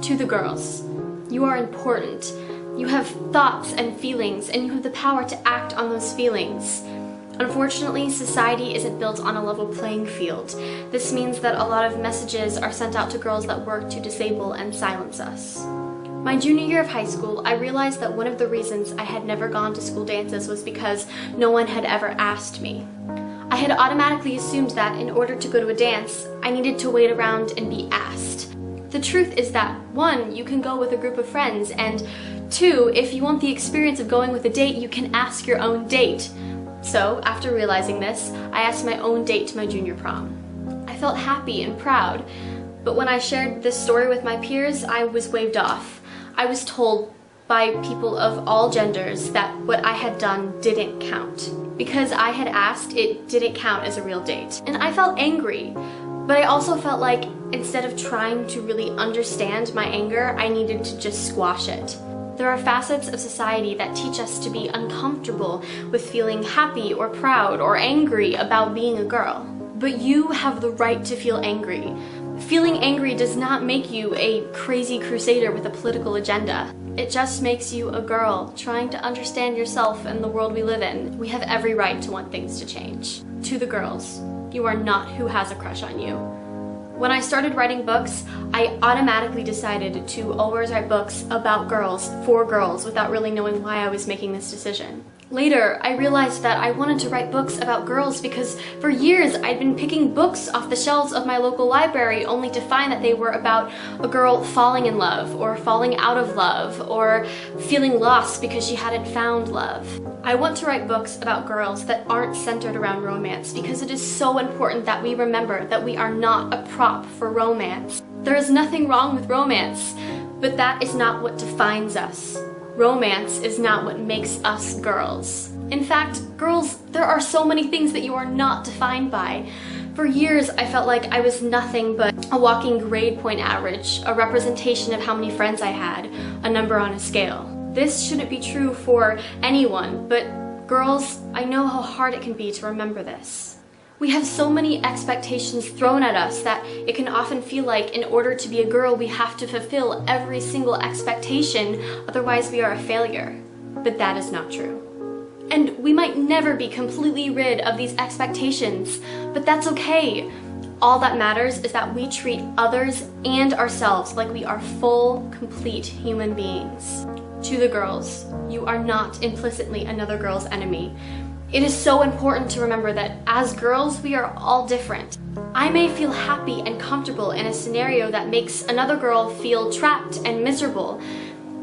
To the girls, you are important. You have thoughts and feelings, and you have the power to act on those feelings. Unfortunately, society isn't built on a level playing field. This means that a lot of messages are sent out to girls that work to disable and silence us. My junior year of high school, I realized that one of the reasons I had never gone to school dances was because no one had ever asked me. I had automatically assumed that in order to go to a dance, I needed to wait around and be asked. The truth is that, 1, you can go with a group of friends, and 2, if you want the experience of going with a date, you can ask your own date. So, after realizing this, I asked my own date to my junior prom. I felt happy and proud, but when I shared this story with my peers, I was waved off. I was told by people of all genders that what I had done didn't count. Because I had asked, it didn't count as a real date. And I felt angry, but I also felt like instead of trying to really understand my anger, I needed to just squash it. There are facets of society that teach us to be uncomfortable with feeling happy or proud or angry about being a girl. But you have the right to feel angry. Feeling angry does not make you a crazy crusader with a political agenda. It just makes you a girl trying to understand yourself and the world we live in. We have every right to want things to change. To the girls, you are not who has a crush on you. When I started writing books, I automatically decided to always write books about girls, for girls, without really knowing why I was making this decision. Later, I realized that I wanted to write books about girls because for years I'd been picking books off the shelves of my local library only to find that they were about a girl falling in love, or falling out of love, or feeling lost because she hadn't found love. I want to write books about girls that aren't centered around romance because it is so important that we remember that we are not a prop for romance. There is nothing wrong with romance, but that is not what defines us. Romance is not what makes us girls. In fact, girls, there are so many things that you are not defined by. For years, I felt like I was nothing but a walking grade point average, a representation of how many friends I had, a number on a scale. This shouldn't be true for anyone, but girls, I know how hard it can be to remember this. We have so many expectations thrown at us that it can often feel like in order to be a girl we have to fulfill every single expectation, otherwise we are a failure. But that is not true. And we might never be completely rid of these expectations, but that's okay. All that matters is that we treat others and ourselves like we are full, complete human beings. To the girls, you are not implicitly another girl's enemy. It is so important to remember that as girls, we are all different. I may feel happy and comfortable in a scenario that makes another girl feel trapped and miserable.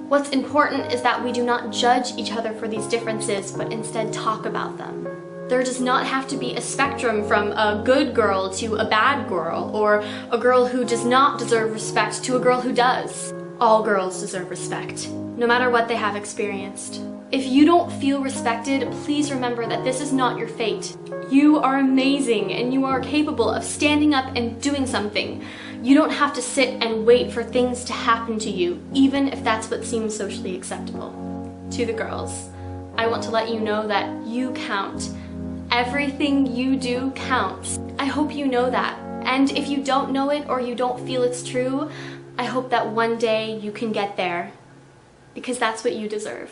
What's important is that we do not judge each other for these differences, but instead talk about them. There does not have to be a spectrum from a good girl to a bad girl, or a girl who does not deserve respect to a girl who does. All girls deserve respect, no matter what they have experienced. If you don't feel respected, please remember that this is not your fate. You are amazing and you are capable of standing up and doing something. You don't have to sit and wait for things to happen to you, even if that's what seems socially acceptable. To the girls, I want to let you know that you count. Everything you do counts. I hope you know that. And if you don't know it or you don't feel it's true, I hope that one day you can get there, because that's what you deserve.